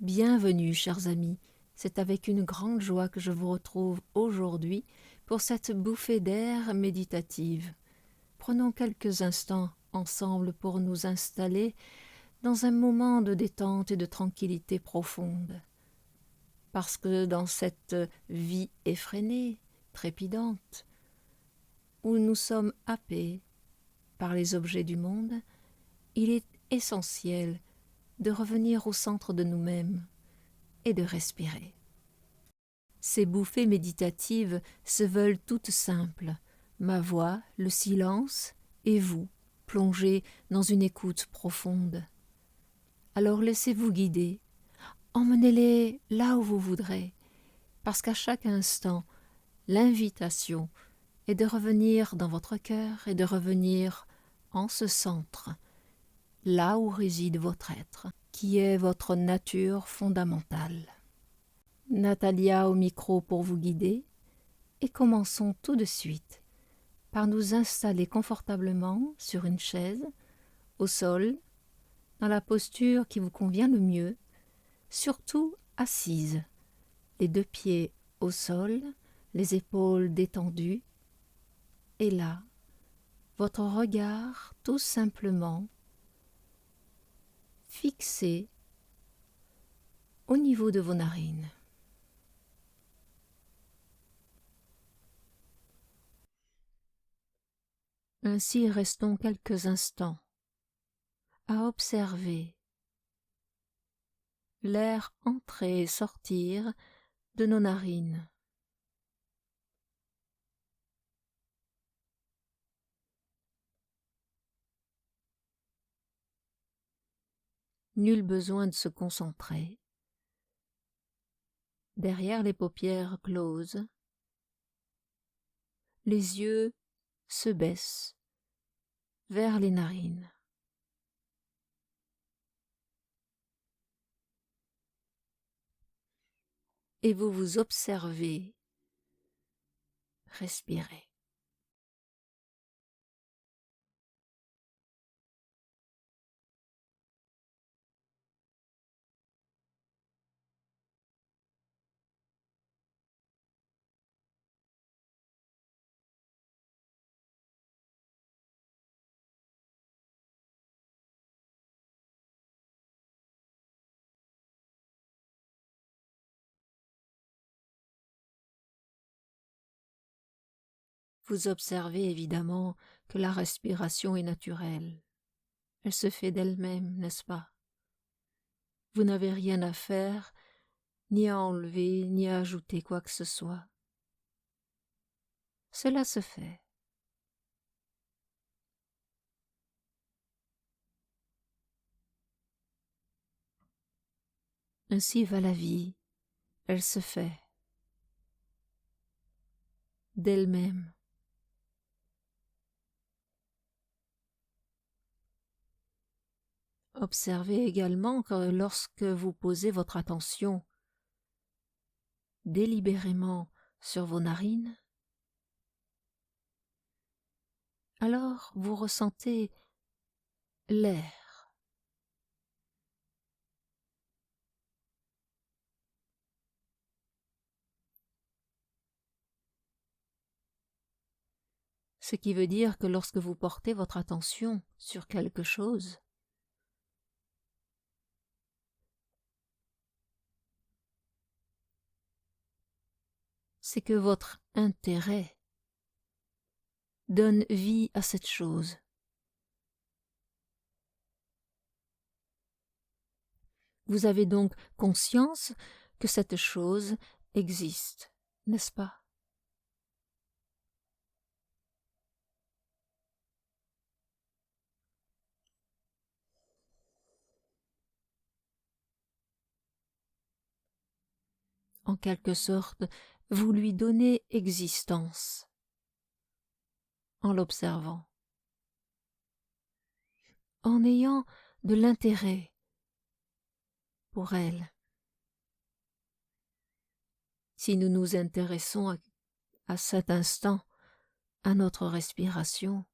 Bienvenue, chers amis, c'est avec une grande joie que je vous retrouve aujourd'hui pour cette bouffée d'air méditative. Prenons quelques instants ensemble pour nous installer dans un moment de détente et de tranquillité profonde. Parce que dans cette vie effrénée, trépidante, où nous sommes happés par les objets du monde, il est essentiel de revenir au centre de nous-mêmes et de respirer. Ces bouffées méditatives se veulent toutes simples, ma voix, le silence et vous, plongés dans une écoute profonde. Alors laissez-vous guider, emmenez-les là où vous voudrez, parce qu'à chaque instant, l'invitation est de revenir dans votre cœur et de revenir en ce centre, là où réside votre être, qui est votre nature fondamentale. Natalia au micro pour vous guider, et commençons tout de suite par nous installer confortablement sur une chaise, au sol, dans la posture qui vous convient le mieux, surtout assise, les deux pieds au sol, les épaules détendues, et là, votre regard tout simplement fixé au niveau de vos narines. Ainsi restons quelques instants à observer l'air entrer et sortir de nos narines. Nul besoin de se concentrer. Derrière les paupières closes, les yeux se baissent vers les narines. Et vous vous observez respirer. Vous observez évidemment que la respiration est naturelle. Elle se fait d'elle-même, n'est-ce pas? Vous n'avez rien à faire, ni à enlever, ni à ajouter quoi que ce soit. Cela se fait. Ainsi va la vie, elle se fait d'elle-même. Observez également que lorsque vous posez votre attention délibérément sur vos narines, alors vous ressentez l'air. Ce qui veut dire que lorsque vous portez votre attention sur quelque chose, c'est que votre intérêt donne vie à cette chose. Vous avez donc conscience que cette chose existe, n'est-ce pas? En quelque sorte, vous lui donnez existence en l'observant, en ayant de l'intérêt pour elle. Si nous nous intéressons à cet instant à notre respiration,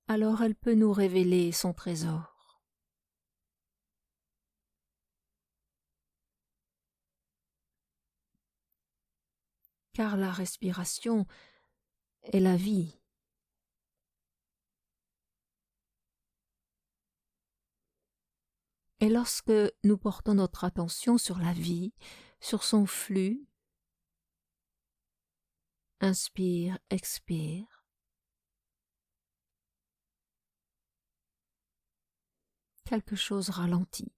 alors elle peut nous révéler son trésor. Car la respiration est la vie. Et lorsque nous portons notre attention sur la vie, sur son flux, inspire, expire, quelque chose ralentit.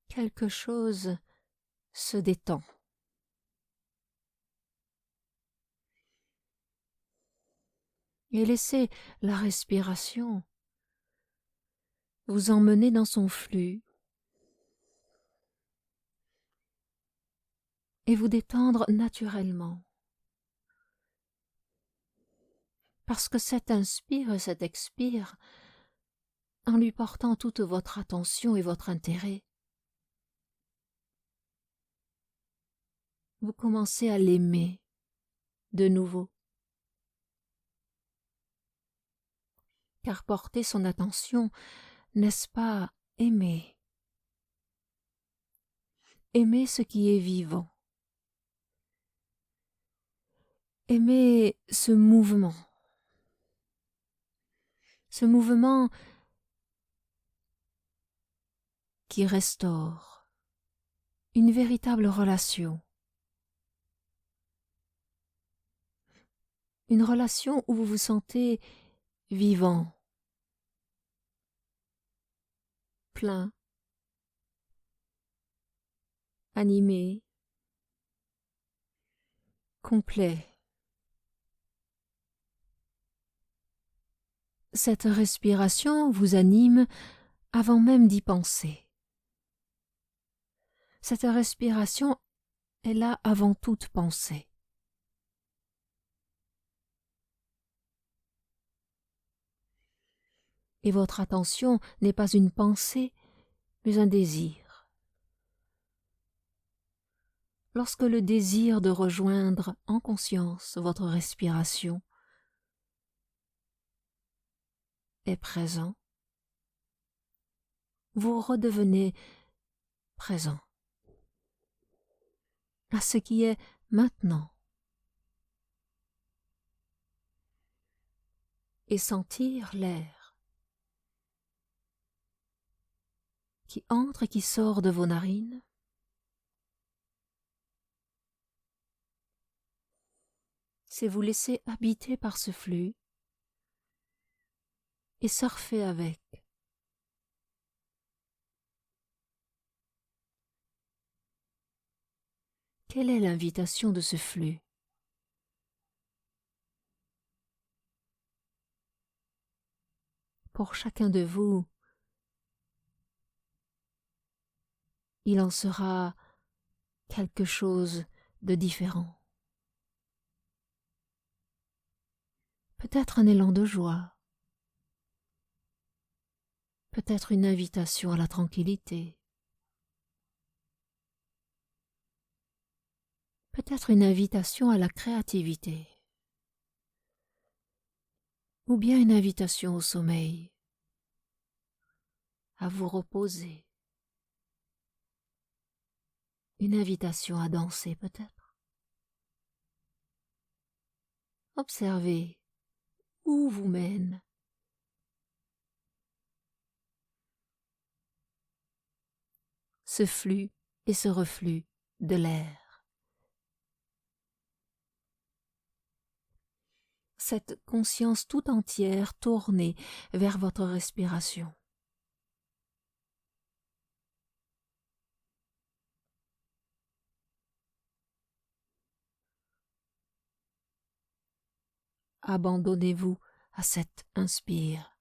Quelque chose se détend. Et laissez la respiration vous emmener dans son flux et vous détendre naturellement. Parce que cet inspire et cet expire, en lui portant toute votre attention et votre intérêt, vous commencez à l'aimer de nouveau. Car porter son attention, n'est-ce pas aimer? Aimer ce qui est vivant. Aimer ce mouvement. Ce mouvement qui restaure une véritable relation. Une relation où vous vous sentez vivant, plein, animé, complet. Cette respiration vous anime avant même d'y penser. Cette respiration est là avant toute pensée. Et votre attention n'est pas une pensée, mais un désir. Lorsque le désir de rejoindre en conscience votre respiration est présent, vous redevenez présent à ce qui est maintenant et sentir l'air qui entre et qui sort de vos narines, c'est vous laisser habiter par ce flux et surfer avec. Quelle est l'invitation de ce flux? Pour chacun de vous, il en sera quelque chose de différent. Peut-être un élan de joie, peut-être une invitation à la tranquillité, peut-être une invitation à la créativité, ou bien une invitation au sommeil, à vous reposer, une invitation à danser peut-être. Observez où vous mène ce flux et ce reflux de l'air. Cette conscience tout entière tournée vers votre respiration. Abandonnez-vous à cet inspire,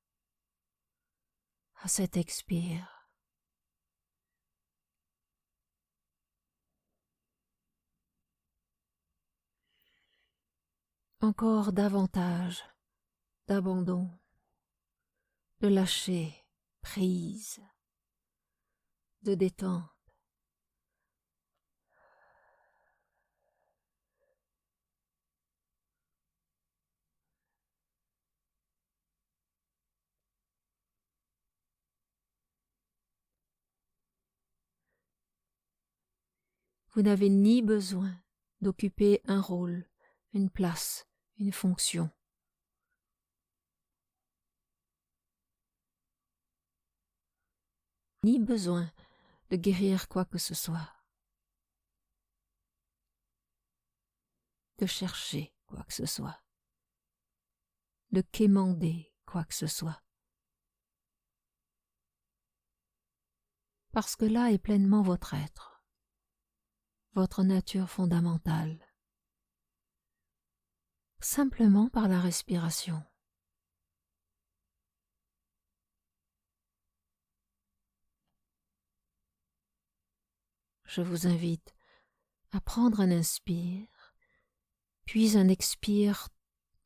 à cet expire. Encore davantage d'abandon, de lâcher prise, de détente. 。Vous n'avez ni besoin d'occuper un rôle, une place, une fonction. Ni besoin de guérir quoi que ce soit, de chercher quoi que ce soit, de quémander quoi que ce soit. Parce que là est pleinement votre être, votre nature fondamentale, simplement par la respiration. Je vous invite à prendre un inspire, puis un expire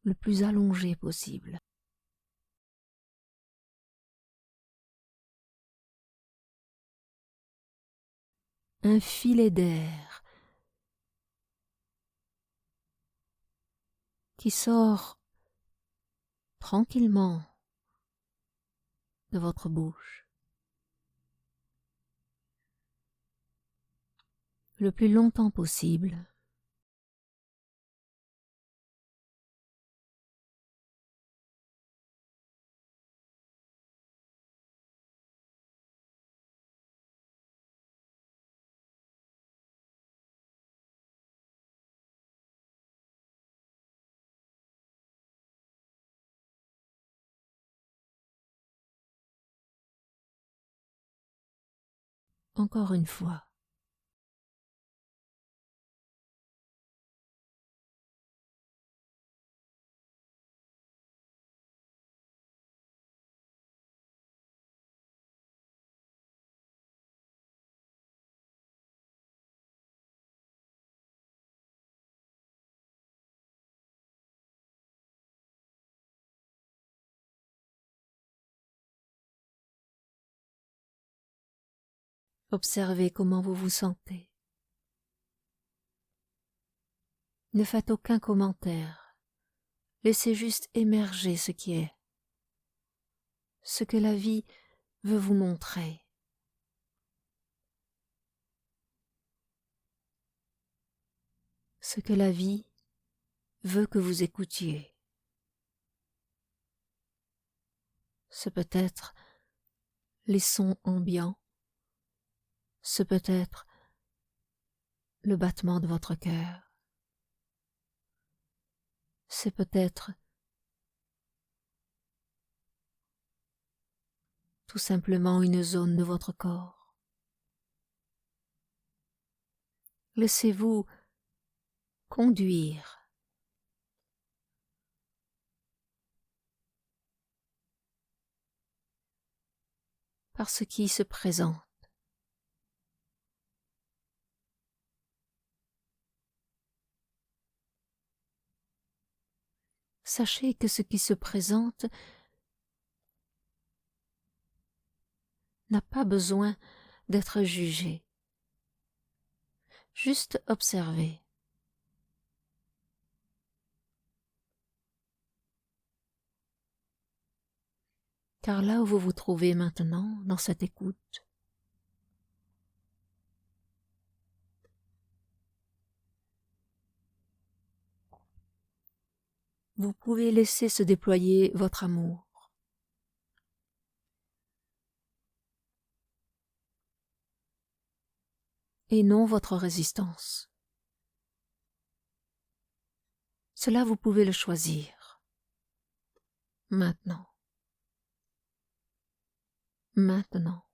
le plus allongé possible. Un filet d'air qui sort tranquillement de votre bouche. Le plus longtemps possible. Encore une fois. Observez comment vous vous sentez. Ne faites aucun commentaire. Laissez juste émerger ce qui est, ce que la vie veut vous montrer. Ce que la vie veut que vous écoutiez. Ce peut être les sons ambiants, ce peut être le battement de votre cœur, c'est peut-être tout simplement une zone de votre corps. Laissez-vous conduire par ce qui se présente. Sachez que ce qui se présente n'a pas besoin d'être jugé. Juste observer. Car là où vous vous trouvez maintenant, dans cette écoute, vous pouvez laisser se déployer votre amour. Et non votre résistance. Cela, vous pouvez le choisir. Maintenant. Maintenant.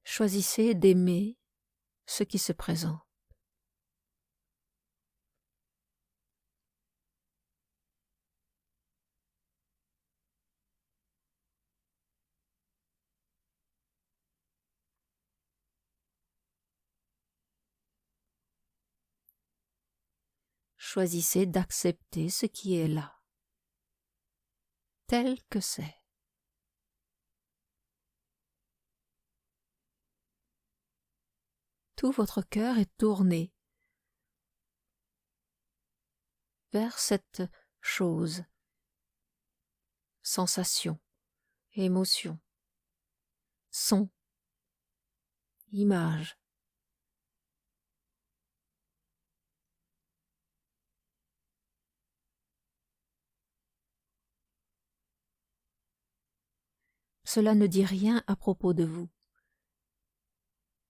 Choisissez d'aimer ce qui se présente. Choisissez d'accepter ce qui est là, tel que c'est. Tout votre cœur est tourné vers cette chose, sensation, émotion, son, image, cela ne dit rien à propos de vous,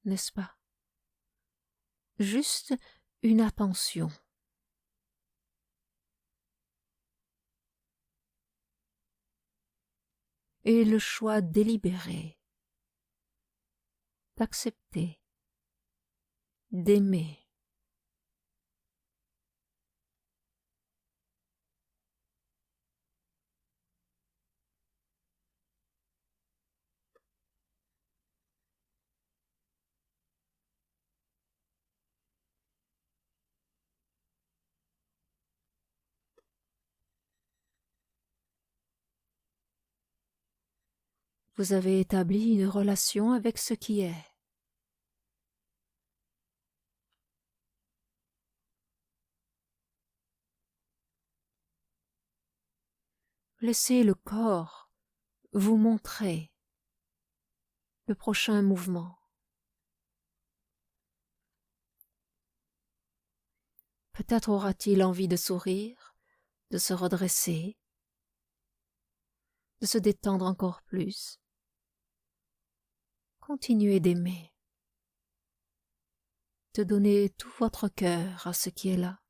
n'est-ce pas? Juste une attention. Et le choix délibéré d'accepter, d'aimer. Vous avez établi une relation avec ce qui est. Laissez le corps vous montrer le prochain mouvement. Peut-être aura-t-il envie de sourire, de se redresser, de se détendre encore plus. Continuez d'aimer, de donner tout votre cœur à ce qui est là.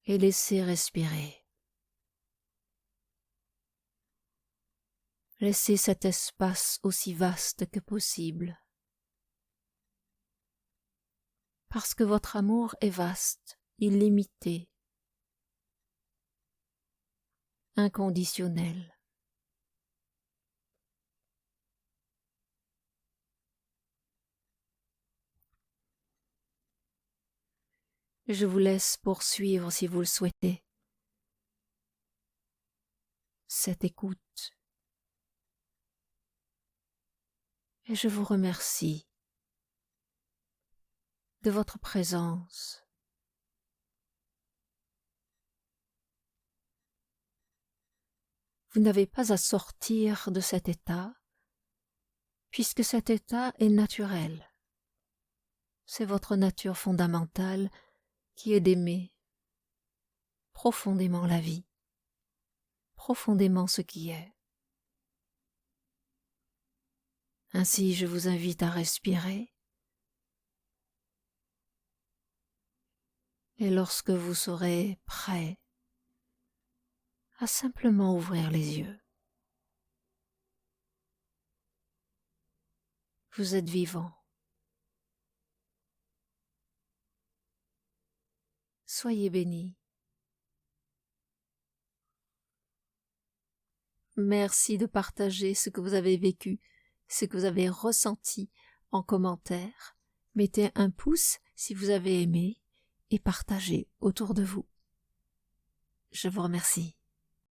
Et laissez respirer. Laissez cet espace aussi vaste que possible. Parce que votre amour est vaste, illimité, inconditionnel. Je vous laisse poursuivre si vous le souhaitez cette écoute. Et je vous remercie de votre présence. Vous n'avez pas à sortir de cet état, puisque cet état est naturel. C'est votre nature fondamentale qui est d'aimer profondément la vie, profondément ce qui est. Ainsi, je vous invite à respirer, et lorsque vous serez prêt, à simplement ouvrir les yeux. Vous êtes vivant. Soyez bénis. Merci de partager ce que vous avez vécu, ce que vous avez ressenti en commentaire. Mettez un pouce si vous avez aimé et partagez autour de vous. Je vous remercie.